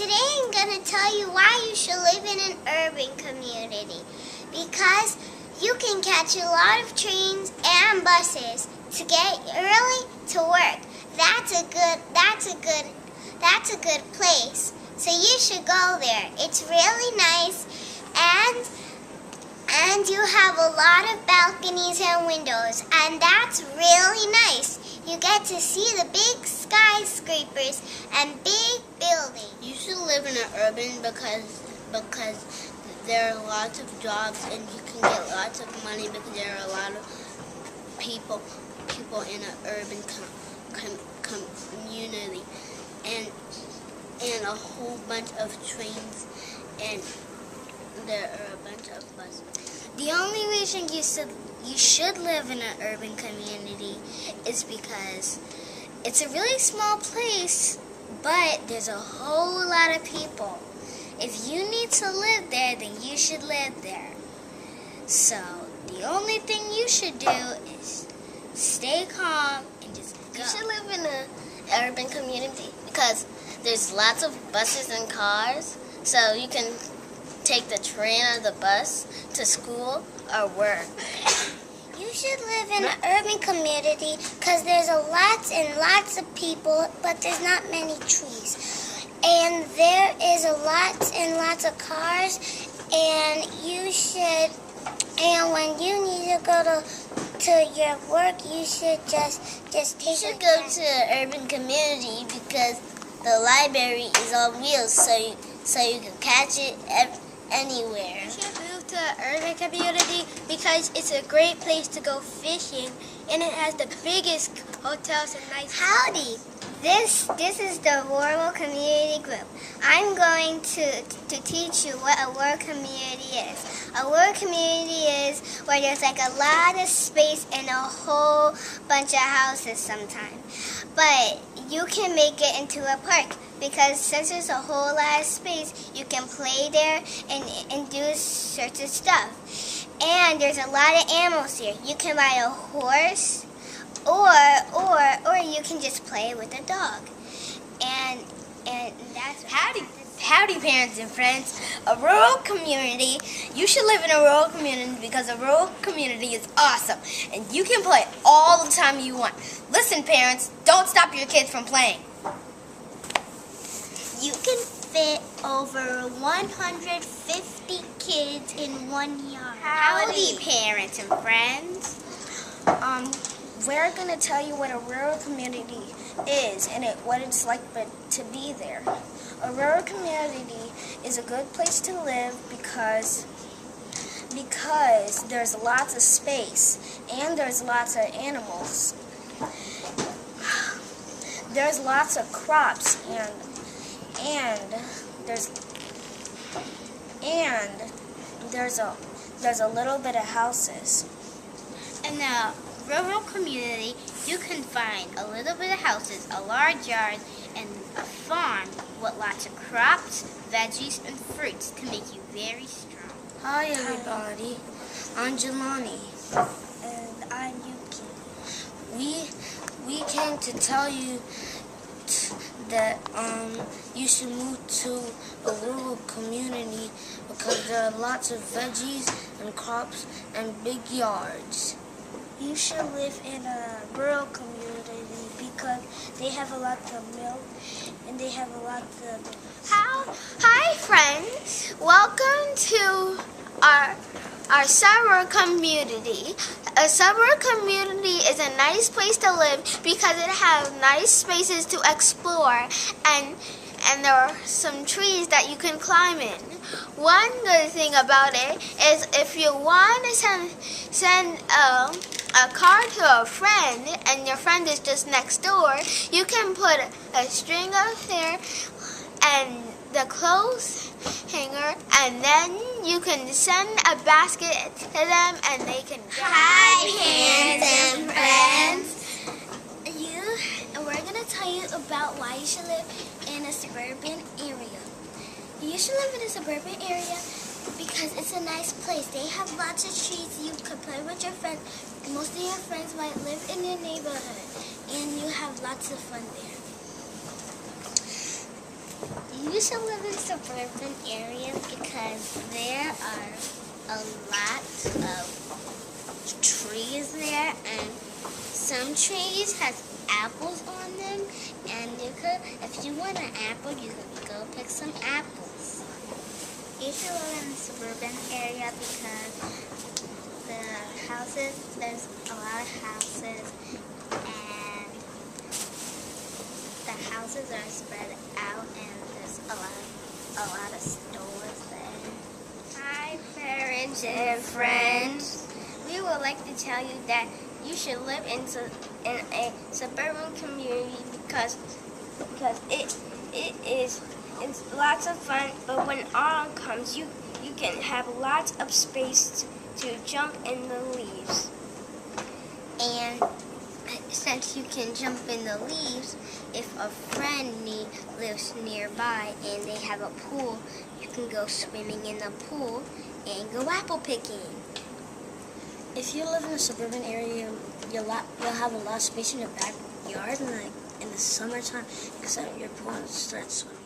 today I'm going to tell you why you should live in an urban community. Because you can catch a lot of trains and buses to get early to work. That's a good place. So you should go there. It's really nice, and you have a lot of balconies and windows, and that's really nice. You get to see the big skyscrapers and big buildings. You should live in an urban because there are lots of jobs and you can get lots of money because there are a lot of people in an urban community and a whole bunch of trains, and there are a bunch of buses. The only reason you should live in an urban community is because it's a really small place, but there's a whole lot of people. If you need to live there, then you should live there. So the only thing you should do is stay calm and just go. You should live in an urban community because there's lots of buses and cars, so you can take the train or the bus to school or work. You should live in an urban community because there's lots and lots of people, but there's not many trees. And there is lots and lots of cars, and when you need to go to your work, you should just take You should go to an urban community because the library is on wheels, so you can catch it anywhere. You should move to an urban community because it's a great place to go fishing, and it has the biggest hotels and nice. Howdy! This is the Rural Community Group. I'm going to teach you what a rural community is. A rural community is where there's like a lot of space and a whole bunch of houses sometimes. But you can make it into a park because since there's a whole lot of space, you can play there and do certain stuff. And there's a lot of animals here. You can buy a horse, or you can just play with a dog. And that's Howdy parents and friends. A rural community. You should live in a rural community because a rural community is awesome and you can play all the time you want. Listen parents, don't stop your kids from playing. You can fit over 150 kids in one yard. Howdy parents and friends. We're going to tell you what a rural community is and what it's like to be there. A rural community is a good place to live because there's lots of space and there's lots of animals. There's lots of crops and there's a little bit of houses. In a rural community, you can find a little bit of houses, a large yard, and a farm with lots of crops, veggies, and fruits to make you very strong. Hi everybody, I'm Jelani. And I'm Yuki. We came to tell you that you should move to a rural community because there are lots of veggies and crops and big yards. You should live in a rural community because they have a lot of milk and they have a lot of... Hi friends, welcome to our suburb community. A suburb community is a nice place to live because it has nice spaces to explore and there are some trees that you can climb in. One good thing about it is if you want to send a card to a friend and your friend is just next door, you can put a string of hair and the clothes hanger, and then you can send a basket to them and they can go. Hi, parents and friends. We're going to tell you about why you should live in a suburban area. You should live in a suburban area because it's a nice place. They have lots of trees. You can play with your friends. Most of your friends might live in your neighborhood, and you have lots of fun there. You should live in suburban areas because there are a lot of trees there, and some trees has apples on them, and if you want an apple, you can go pick some apples. You should live in a suburban area because there's a lot of houses, and the houses are spread out, and there's a lot of stores there. Hi, parents and friends. We would like to tell you that you should live in a suburban community because it's lots of fun. But when autumn comes, you can have lots of space to jump in the leaves. And since you can jump in the leaves, if a friend lives nearby and they have a pool, you can go swimming in the pool and go apple picking. If you live in a suburban area, you'll have a lot of space in your backyard, and in the summertime, you can set up your pool and start swimming.